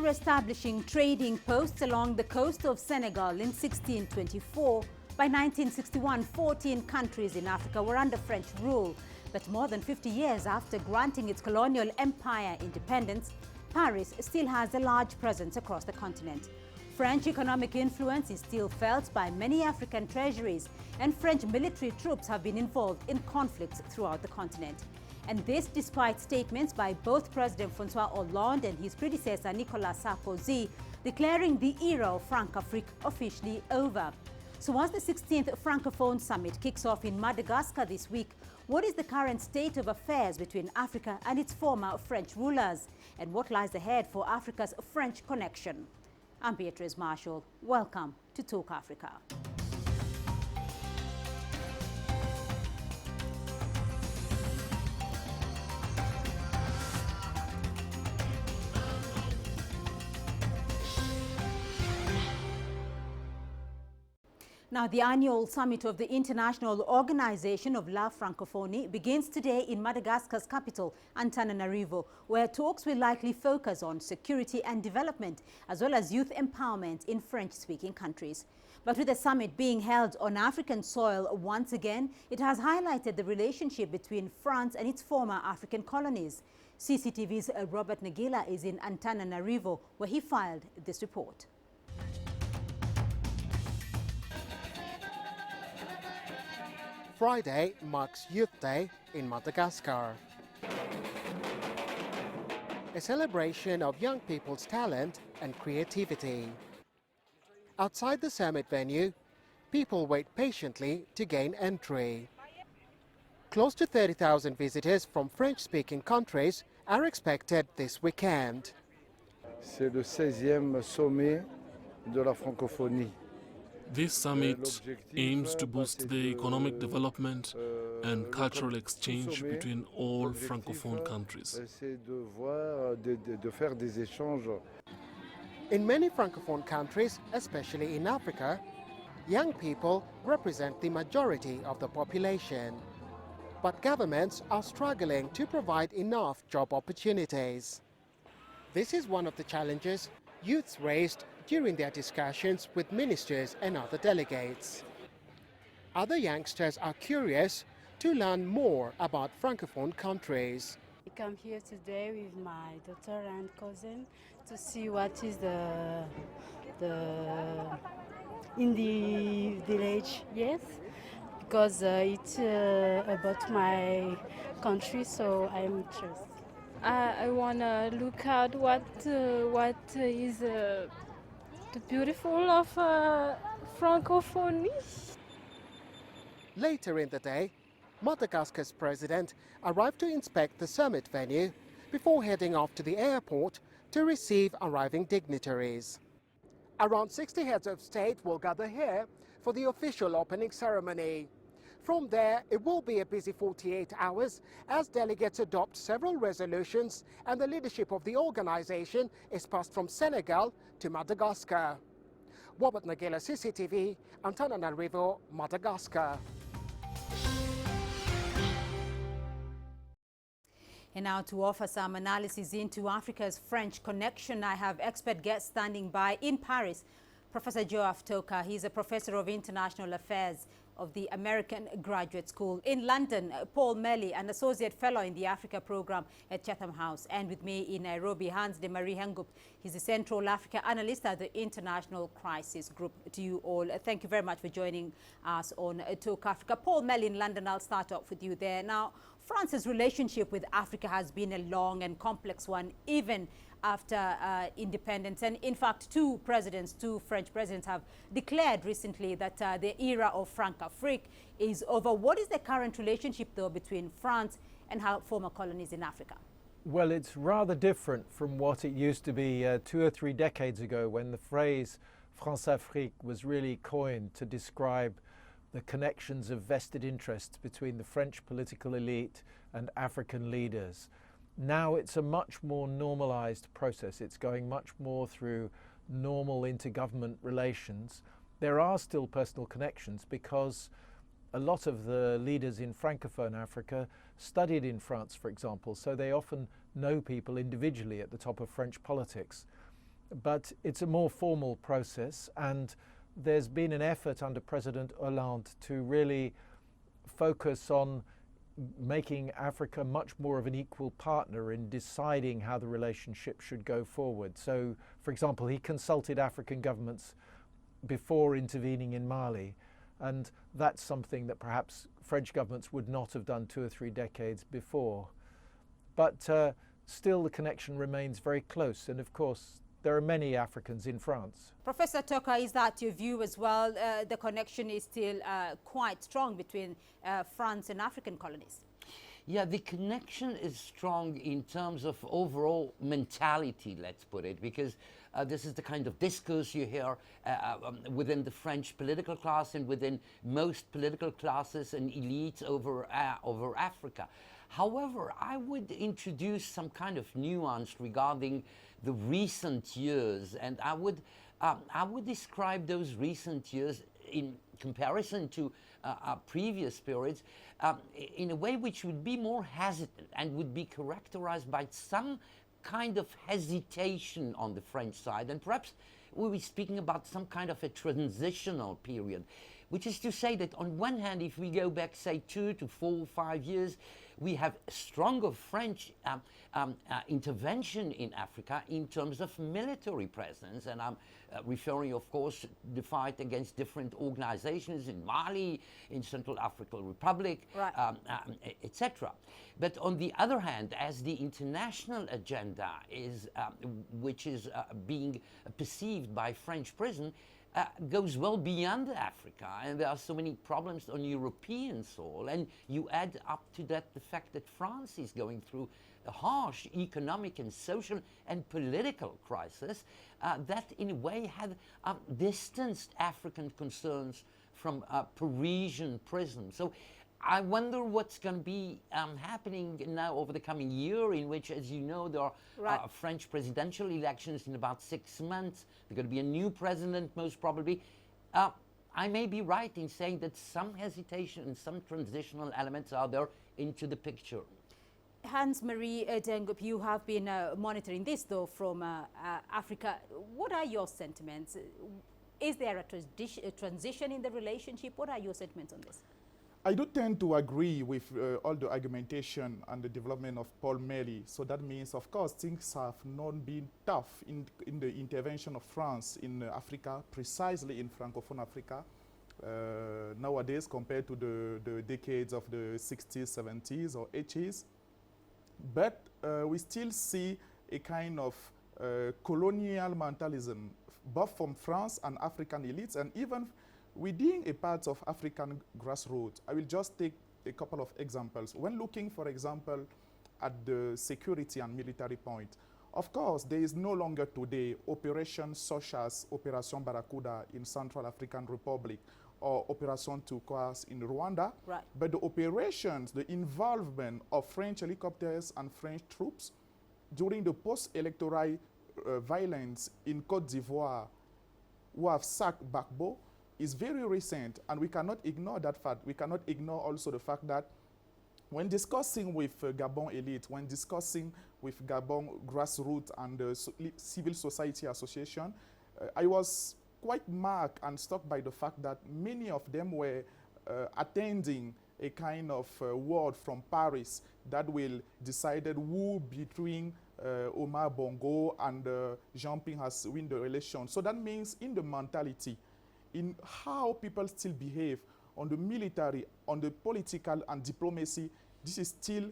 After establishing trading posts along the coast of Senegal in 1624, by 1961, 14 countries in Africa were under French rule. But more than 50 years after granting its colonial empire independence, Paris still has a large presence across the continent. French economic influence is still felt by many African treasuries, and French military troops have been involved in conflicts throughout the continent. And this despite statements by both President Francois Hollande and his predecessor Nicholas Sarkozy declaring the era of Francafrique officially over. So as the 16th Francophone Summit kicks off in Madagascar this week, what is the current state of affairs between Africa and its former French rulers? And what lies ahead for Africa's French connection? I'm Beatrice Marshall. Welcome to Talk Africa. Now, the annual summit of the International Organization of La Francophonie begins today in Madagascar's capital, Antananarivo, where talks will likely focus on security and development, as well as youth empowerment in French-speaking countries. But with the summit being held on African soil once again, it has highlighted the relationship between France and its former African colonies. CCTV's Robert Nagila is in Antananarivo, where he filed this report. Friday marks Youth Day in Madagascar, a celebration of young people's talent and creativity. Outside the summit venue, people wait patiently to gain entry. Close to 30,000 visitors from French-speaking countries are expected this weekend. C'est le 16e sommet de la francophonie. This summit aims to boost the economic development and cultural exchange between all Francophone countries. In many Francophone countries, especially in Africa, young people represent the majority of the population. But governments are struggling to provide enough job opportunities. This is one of the challenges youths raised during their discussions with ministers and other delegates. Other youngsters are curious to learn more about Francophone countries. I come here today with my daughter and cousin to see what is in the village, yes, because it's about my country, so I'm interested. I want to look at what is the beautiful of Francophonie. Later in the day, Madagascar's president arrived to inspect the summit venue before heading off to the airport to receive arriving dignitaries. Around 60 heads of state will gather here for the official opening ceremony. From there, it will be a busy 48 hours as delegates adopt several resolutions and the leadership of the organization is passed from Senegal to Madagascar. Robert Nagila, CCTV, Antananarivo, Madagascar. And now to offer some analysis into Africa's French connection, I have expert guests standing by in Paris. Professor Joaf Toka, he's a professor of international affairs of the American Graduate School. In London, Paul Melly, an associate fellow in the Africa program at Chatham House. And with me in Nairobi, Hans de Marie Hengup. He's the Central Africa analyst at the International Crisis Group. To you all, thank you very much for joining us on Talk Africa. Paul Melly in London, I'll start off with you there. Now, France's relationship with Africa has been a long and complex one, even after independence. And in fact, two French presidents have declared recently that the era of Francafrique is over. What is the current relationship, though, between France and her former colonies in Africa? Well, it's rather different from what it used to be 2 or 3 decades ago, when the phrase Francafrique was really coined to describe the connections of vested interests between the French political elite and African leaders. Now it's a much more normalized process. It's going much more through normal intergovernment relations. There are still personal connections because a lot of the leaders in Francophone Africa studied in France, for example, so they often know people individually at the top of French politics. but it's a more formal process, and there's been an effort under President Hollande to really focus on making Africa much more of an equal partner in deciding how the relationship should go forward. So, for example, he consulted African governments before intervening in Mali, and that's something that perhaps French governments would not have done 2 or 3 decades before. But still the connection remains very close, and of course there are many Africans in France. Professor Toka, is that your view as well? The connection is still quite strong between France and African colonies. Yeah, the connection is strong in terms of overall mentality, let's put it, because this is the kind of discourse you hear within the French political class and within most political classes and elites over Africa. However, I would introduce some kind of nuance regarding the recent years, and I would describe those recent years in comparison to previous periods in a way which would be more hesitant and would be characterized by some kind of hesitation on the French side, and perhaps we'll be speaking about some kind of a transitional period, which is to say that on one hand, if we go back, say, 2 to 4, 5 years, we have stronger French intervention in Africa in terms of military presence, and I'm referring, of course, the fight against different organizations in Mali, in Central African Republic, right. etc. But on the other hand, as the international agenda is, which is being perceived by French prison, goes well beyond Africa, and there are so many problems on European soil, and you add up to that the fact that France is going through a harsh economic and social and political crisis that in a way had distanced African concerns from Parisian prism. So I wonder what's going to be happening now over the coming year, in which, as you know, there are French presidential elections in about 6 months. There's going to be a new president, most probably. I may be right in saying that some hesitation and some transitional elements are there into the picture. Hans-Marie Dengup, you have been monitoring this, though, from Africa. What are your sentiments? Is there a transition in the relationship? What are your sentiments on this? I do tend to agree with all the argumentation and the development of Paul Meili. So that means, of course, things have not been tough in the intervention of France in Africa, precisely in Francophone Africa, nowadays compared to the decades of the 60s, 70s, or 80s. But we still see a kind of colonial mentalism, both from France and African elites, and even within a part of African grassroots. I will just take a couple of examples. When looking, for example, at the security and military point, of course, there is no longer today operations such as Operation Barracuda in Central African Republic or Operation Turquoise in Rwanda. Right. But the operations, the involvement of French helicopters and French troops during the post-electoral violence in Côte d'Ivoire, who have sacked Gbagbo, is very recent, and we cannot ignore that fact. We cannot ignore also the fact that when discussing with Gabon elite, when discussing with Gabon grassroots and the civil society association, I was quite marked and struck by the fact that many of them were attending a kind of word from Paris that will decide who between Omar Bongo and Jean-Pierre has win the election. So that means in the mentality, in how people still behave on the military, on the political and diplomacy, this is still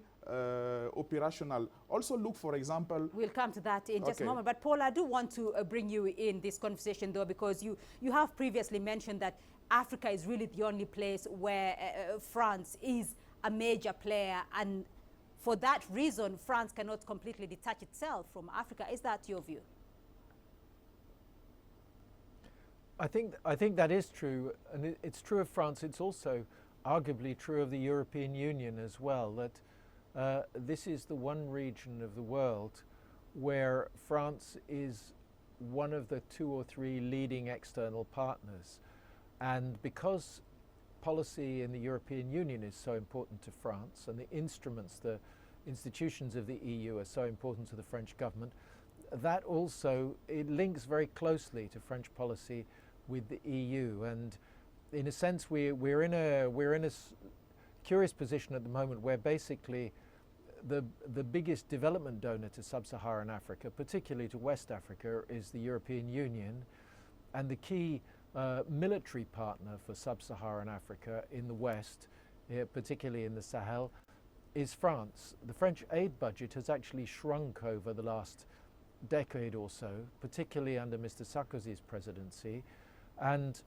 operational. Also look, for example... We'll come to that in just a moment. But Paul, I do want to bring you in this conversation, though, because you have previously mentioned that Africa is really the only place where France is a major player, and for that reason, France cannot completely detach itself from Africa. Is that your view? I think that is true, and it's true of France. It's also arguably true of the European Union as well, that this is the one region of the world where France is one of the 2 or 3 leading external partners. And because policy in the European Union is so important to France, and the instruments, the institutions of the EU are so important to the French government, that also, it links very closely to French policy with the EU. And in a sense, we're in a curious position at the moment where basically the biggest development donor to sub-Saharan Africa, particularly to West Africa, is the European Union, and the key military partner for sub-Saharan Africa in the West, particularly in the Sahel, is France. The French aid budget has actually shrunk over the last decade or so, particularly under Mr. Sarkozy's presidency, and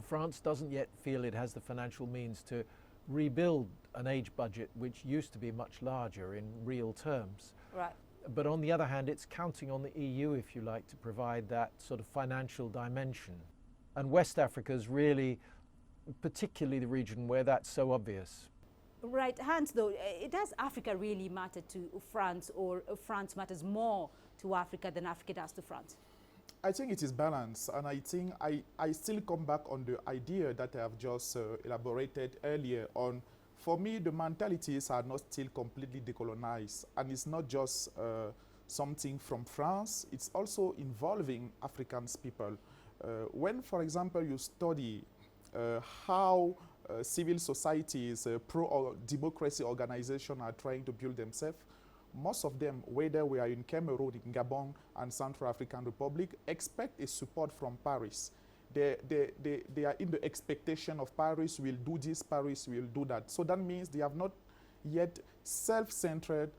France doesn't yet feel it has the financial means to rebuild an aid budget which used to be much larger in real terms. Right. But on the other hand, it's counting on the EU, if you like, to provide that sort of financial dimension. And West Africa is really particularly the region where that's so obvious. Right, Hans, though, does Africa really matter to France, or France matters more to Africa than Africa does to France? I think it is balanced, and I think I still come back on the idea that I have just elaborated earlier on. For me, the mentalities are not still completely decolonized, and it's not just something from France, it's also involving African people. When, for example, you study how civil societies, pro-democracy organizations are trying to build themselves, most of them, whether we are in Cameroon, in Gabon, and Central African Republic, expect a support from Paris. They are in the expectation of Paris will do this, Paris will do that. So that means they have not yet self-centered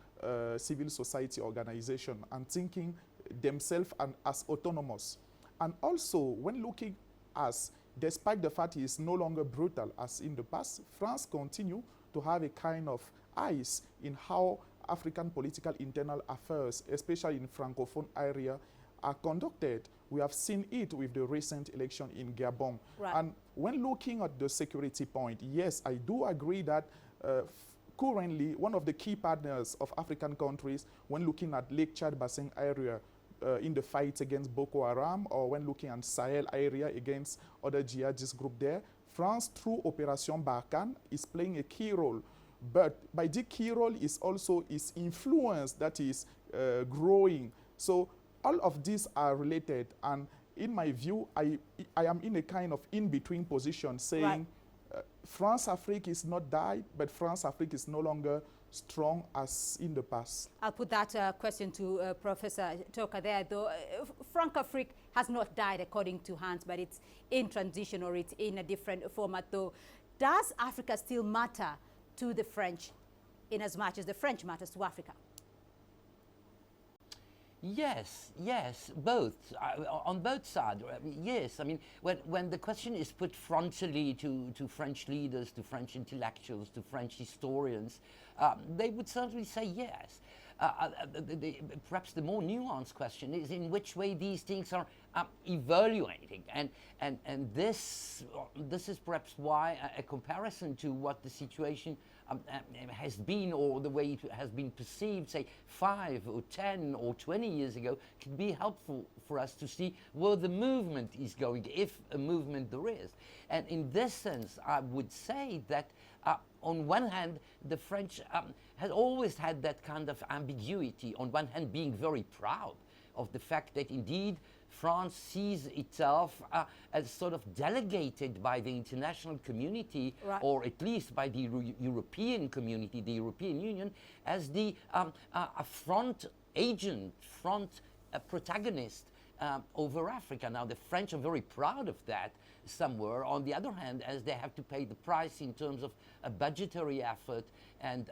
civil society organization and thinking themselves as autonomous. And also, when looking as, despite the fact it is no longer brutal as in the past, France continue to have a kind of eyes in how African political internal affairs, especially in Francophone area, are conducted. We have seen it with the recent election in Gabon. Right. And when looking at the security point, yes, I do agree that currently one of the key partners of African countries when looking at Lake Chad Basin area in the fight against Boko Haram, or when looking at Sahel area against other jihadist group there, France through Operation Barkhane is playing a key role. But by the key role is also its influence that is growing. So all of these are related, and in my view, I am in a kind of in-between position saying France-Afrique is not died, but France-Afrique is no longer strong as in the past. I'll put that question to Professor Toka there, though. Francafrique has not died, according to Hans, but it's in transition, or it's in a different format, though. Does Africa still matter to the French in as much as the French matters to Africa? Yes, both, on both sides. Yes, I mean, when the question is put frontally to French leaders, to French intellectuals, to French historians, they would certainly say yes. Perhaps the more nuanced question is in which way these things are evaluating, and this is perhaps why a comparison to what the situation has been, or the way it has been perceived, say 5 or 10 or 20 years ago, can be helpful for us to see where the movement is going, if a movement there is. And in this sense, I would say that on one hand, the French has always had that kind of ambiguity, on one hand being very proud of the fact that indeed France sees itself as sort of delegated by the international community, or at least by the European community, the European Union, as the front agent, front protagonist over Africa. Now, the French are very proud of that somewhere. On the other hand, as they have to pay the price in terms of a budgetary effort and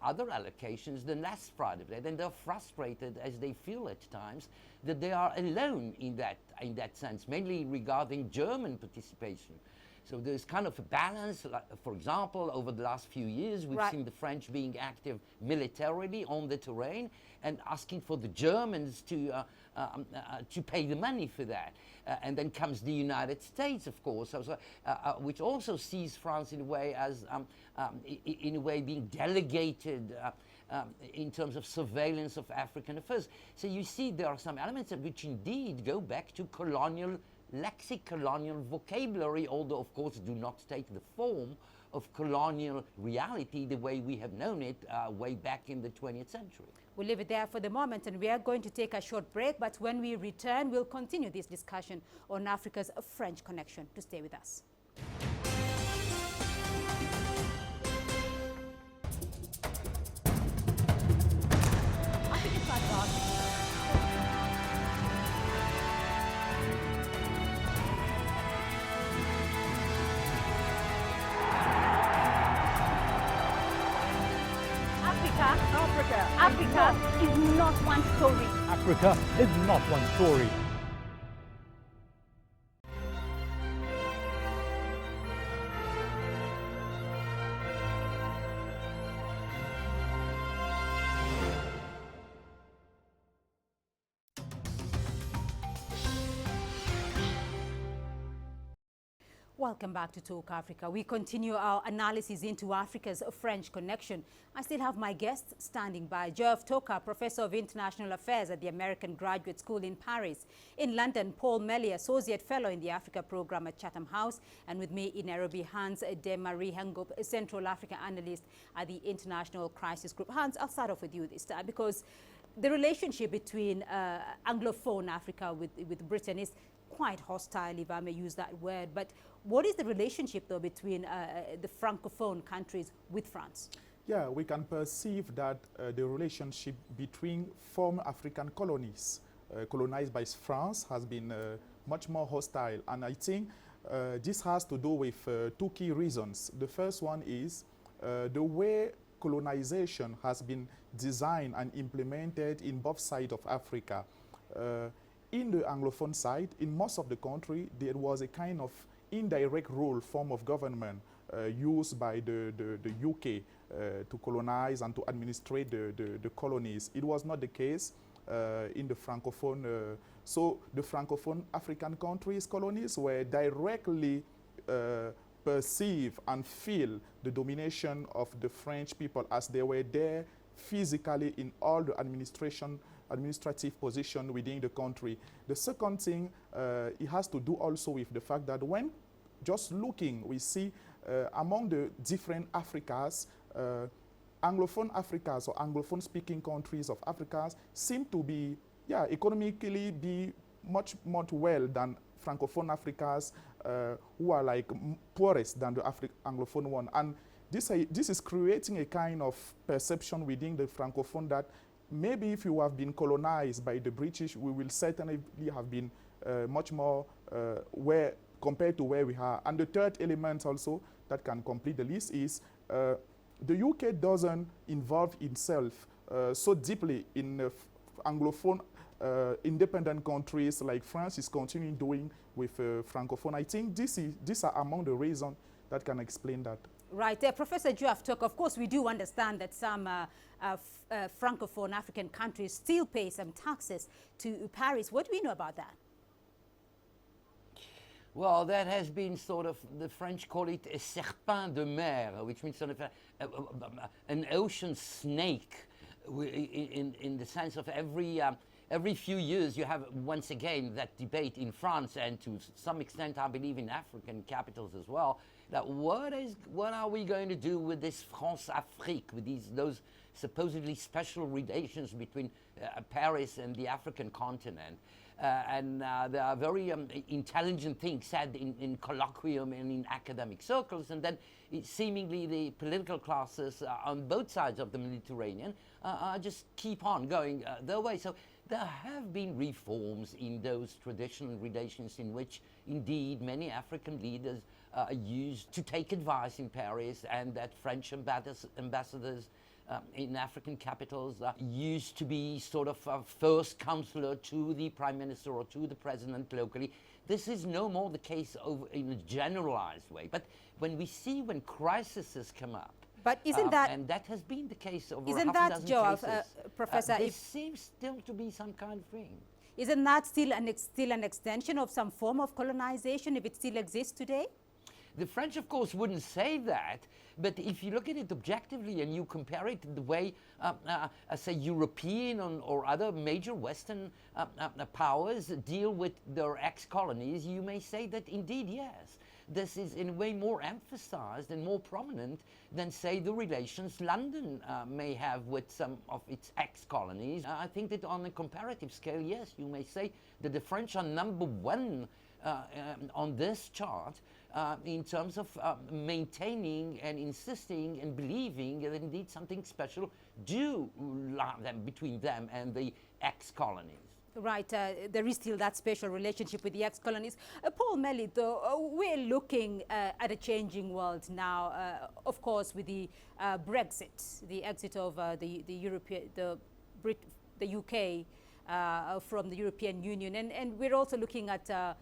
other allocations, then less proud of that. And they're frustrated, as they feel at times, that they are alone in that sense, mainly regarding German participation. So there's kind of a balance. Like, for example, over the last few years, we've seen the French being active militarily on the terrain and asking for the Germans to pay the money for that. And then comes the United States, of course, which also sees France in a way as, in a way, being delegated in terms of surveillance of African affairs. So you see there are some elements which indeed go back to colonial lexic, colonial vocabulary, although of course do not take the form of colonial reality the way we have known it way back in the 20th century. We'll leave it there for the moment, and we are going to take a short break, but when we return, we'll continue this discussion on Africa's French connection. To stay with us. Africa is not one story. Africa is not one story. Welcome back to Talk Africa. We continue our analysis into Africa's French connection. I still have my guests standing by. Geoff Toka, Professor of International Affairs at the American Graduate School in Paris. In London, Paul Melly, Associate Fellow in the Africa Program at Chatham House. And with me in Nairobi, Hans de Marie Hengop, Central Africa Analyst at the International Crisis Group. Hans, I'll start off with you this time because the relationship between Anglophone Africa with Britain is quite hostile, if I may use that word. But what is the relationship, though, between the Francophone countries with France? Yeah, we can perceive that the relationship between former African colonies colonized by France has been much more hostile. And I think this has to do with two key reasons. The first one is the way colonization has been designed and implemented in both sides of Africa. In the Anglophone side, in most of the country, there was a kind of indirect rule form of government used by the UK to colonize and to administrate the colonies. It was not the case in the Francophone. So the Francophone African countries' colonies were directly perceive and feel the domination of the French people as they were there physically in all the administrative position within the country. The second thing, it has to do also with the fact that when just looking, we see among the different Africas, Anglophone Africas or Anglophone speaking countries of Africa seem to be, economically be much more well than Francophone Africas who are like poorest than the Anglophone one. And this is creating a kind of perception within the Francophone that maybe if you have been colonized by the British, we will certainly have been much more compared to where we are. And the third element also that can complete the list is the UK doesn't involve itself so deeply in Anglophone independent countries like France is continuing doing with Francophone. I think these are among the reasons that can explain that. Right. Professor Geoff Toka, of course, we do understand that some Francophone African countries still pay some taxes to Paris. What do we know about that? Well, that has been sort of, the French call it a serpent de mer, which means sort of an ocean snake in the sense of every few years you have once again that debate in France and to some extent I believe in African capitals as well, that what are we going to do with this France-Afrique, with those supposedly special relations between Paris and the African continent. There are very intelligent things said in colloquium and in academic circles, and then seemingly the political classes on both sides of the Mediterranean just keep on going their way. So there have been reforms in those traditional relations in which indeed many African leaders used to take advice in Paris, and that French ambassadors in African capitals used to be sort of a first counselor to the prime minister or to the president locally. This is no more the case in a generalized way. But when crises come up, but isn't that, and that has been the case over isn't half that, a dozen Geoff, cases, Professor, there seems still to be some kind of thing. Isn't that still an extension of some form of colonization if it still exists today? The French, of course, wouldn't say that, but if you look at it objectively and you compare it to the way, say, European or other major Western powers deal with their ex-colonies, you may say that indeed, yes. this is in a way more emphasized and more prominent than, say, the relations London may have with some of its ex-colonies. I think that on a comparative scale, yes, you may say that the French are number one on this chart in terms of maintaining and insisting and believing that indeed something special do between them and the ex-colonies. Right, there is still that special relationship with the ex-colonies. Paul Melly, though, we're looking at a changing world now, of course, with the Brexit, the exit of the UK from the European Union, and we're also looking at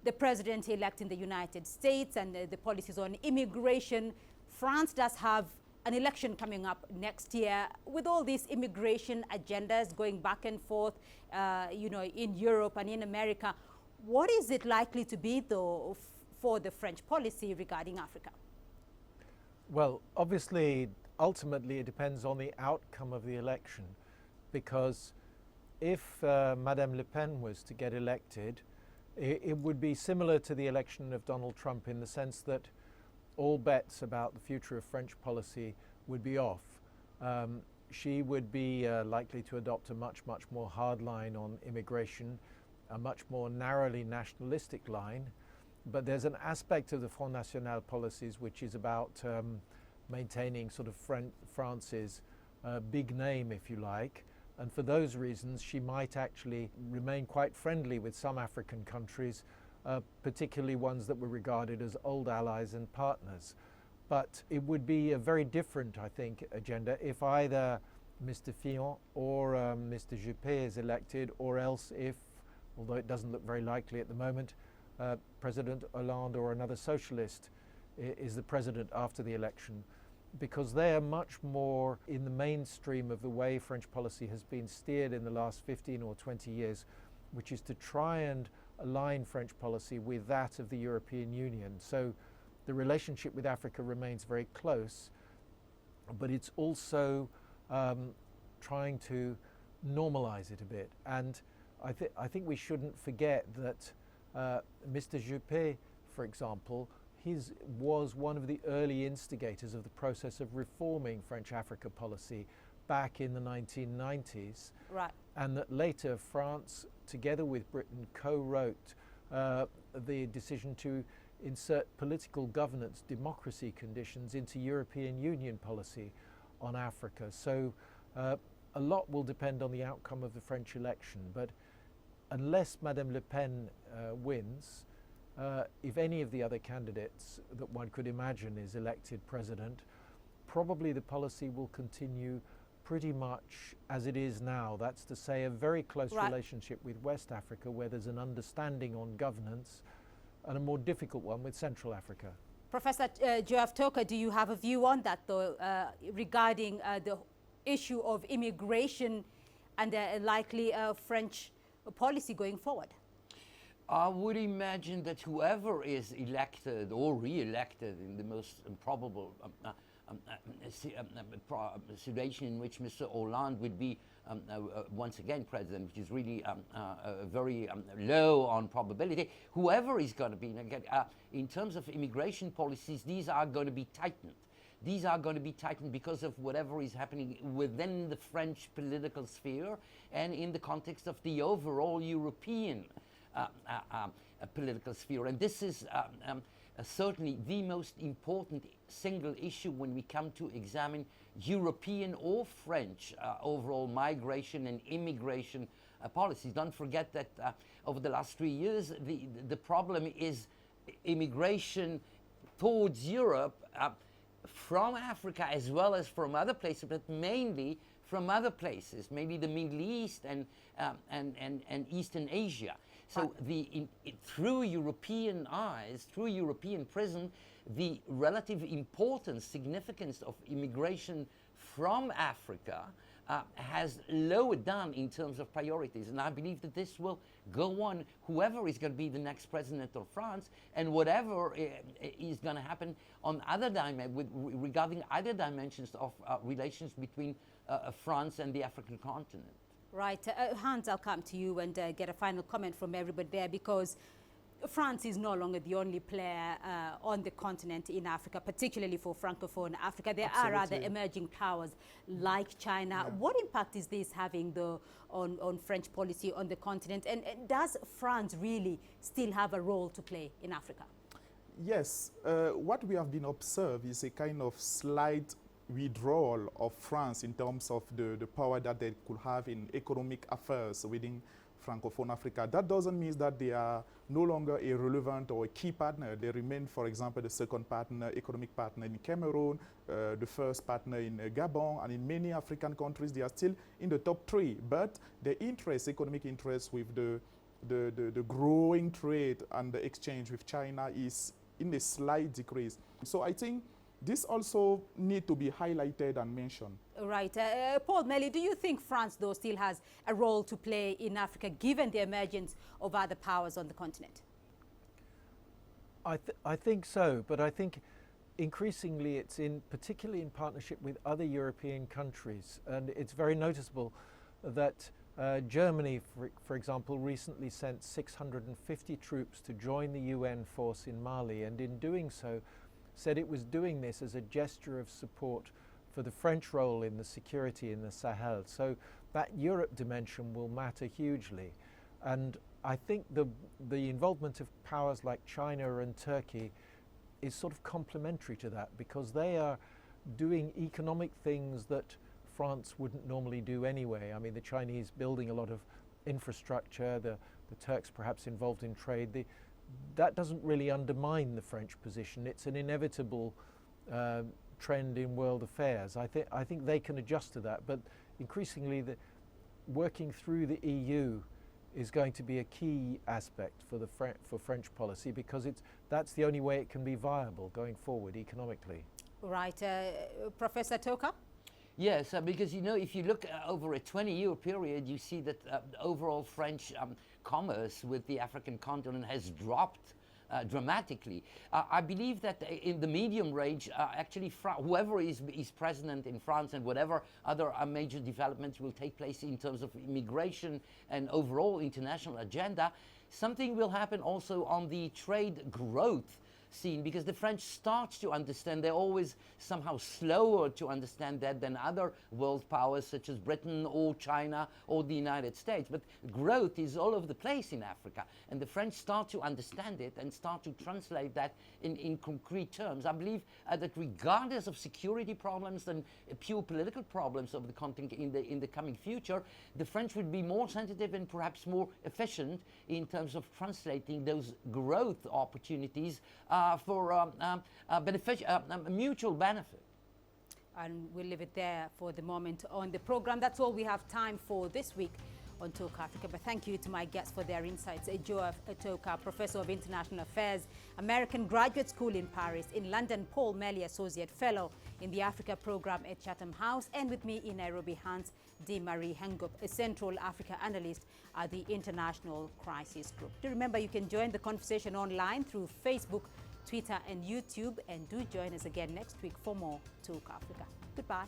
the president-elect in the United States and the policies on immigration. France does have an election coming up next year. With all these immigration agendas going back and forth, you know, in Europe and in America, what is it likely to be, though, for the French policy regarding Africa? Well, obviously, ultimately, it depends on the outcome of the election, because if Madame Le Pen was to get elected, it would be similar to the election of Donald Trump in the sense that all bets about the future of French policy would be off. She would be likely to adopt a much more hard line on immigration, a much more narrowly nationalistic line. But there's an aspect of the Front National policies which is about maintaining sort of France's big name, if you like. And for those reasons, she might actually remain quite friendly with some African countries, particularly ones that were regarded as old allies and partners. But it would be a very different, I think, agenda if either Mr. Fillon or Mr. Juppé is elected, or else if, although it doesn't look very likely at the moment, President Hollande or another socialist is the president after the election, because they are much more in the mainstream of the way French policy has been steered in the last 15 or 20 years, which is to try and align French policy with that of the European Union. So the relationship with Africa remains very close, but it's also trying to normalize it a bit. And I think we shouldn't forget that Mr. Juppé, for example, was one of the early instigators of the process of reforming French Africa policy back in the 1990s. Right. And that later France, together with Britain, co-wrote the decision to insert political governance, democracy conditions into European Union policy on Africa. So a lot will depend on the outcome of the French election. But unless Madame Le Pen wins, if any of the other candidates that one could imagine is elected president, probably the policy will continue pretty much as it is now. That's to say, a very close relationship with West Africa, where there's an understanding on governance, and a more difficult one with Central Africa. Professor Joaf Toka, do you have a view on that, though, regarding the issue of immigration and likely French policy going forward? I would imagine that whoever is elected or re-elected in the most improbable situation in which Mr. Hollande would be once again president, which is really very low on probability, whoever is going to be, in terms of immigration policies, these are going to be tightened. These are going to be tightened because of whatever is happening within the French political sphere and in the context of the overall European political sphere. And this is certainly the most important single issue when we come to examine European or French overall migration and immigration policies. Don't forget that over the last 3 years, the problem is immigration towards Europe from Africa as well as from other places, but mainly from other places, maybe the Middle East and Eastern Asia. So through European eyes, through European prism, the relative importance, significance of immigration from Africa has lowered down in terms of priorities. And I believe that this will go on, whoever is going to be the next president of France, and whatever is going to happen on other regarding other dimensions of relations between France and the African continent. Right. Hans, I'll come to you and get a final comment from everybody there, because France is no longer the only player on the continent in Africa, particularly for Francophone Africa. There are other emerging powers like China. Yeah. What impact is this having on French policy on the continent? And does France really still have a role to play in Africa? Yes, what we have been observed is a kind of slight withdrawal of France in terms of the power that they could have in economic affairs within Francophone Africa. That doesn't mean that they are no longer a relevant or a key partner. They remain, for example, the second partner, economic partner in Cameroon, the first partner in Gabon, and in many African countries, they are still in the top three. But the interest, economic interest with the growing trade and the exchange with China is in a slight decrease. So I think this also need to be highlighted and mentioned. Right. Paul Melly, do you think France, though, still has a role to play in Africa, given the emergence of other powers on the continent? I think so, but I think increasingly it's particularly in partnership with other European countries. And it's very noticeable that Germany, for example, recently sent 650 troops to join the UN force in Mali, and in doing so, said it was doing this as a gesture of support for the French role in the security in the Sahel. So that Europe dimension will matter hugely. And I think the involvement of powers like China and Turkey is sort of complementary to that, because they are doing economic things that France wouldn't normally do anyway. I mean, the Chinese building a lot of infrastructure, the Turks perhaps involved in trade. That doesn't really undermine the French position. It's an inevitable trend in world affairs. I think they can adjust to that, but increasingly working through the EU is going to be a key aspect for French policy, because that's the only way it can be viable going forward economically. Right. Professor Toka? Yes, because, you know, if you look over a 20-year period, you see that overall French commerce with the African continent has dropped dramatically. I believe that in the medium range, actually, whoever is president in France and whatever other major developments will take place in terms of immigration and overall international agenda, something will happen also on the trade growth scene, because the French start to understand. They're always somehow slower to understand that than other world powers such as Britain or China or the United States. But growth is all over the place in Africa, and the French start to understand it and start to translate that in concrete terms. I believe that regardless of security problems and pure political problems of the continent in the coming future, the French would be more sensitive and perhaps more efficient in terms of translating those growth opportunities for mutual benefit. And we'll leave it there for the moment on the program. That's all we have time for this week on Talk Africa. But thank you to my guests for their insights. Joe Toka, Professor of International Affairs, American Graduate School in Paris. In London, Paul Melly, Associate Fellow in the Africa Program at Chatham House. And with me in Nairobi, Hans D. Marie Hengup, a Central Africa Analyst at the International Crisis Group. Do remember, you can join the conversation online through Facebook, Twitter and YouTube, and do join us again next week for more Talk Africa. Goodbye.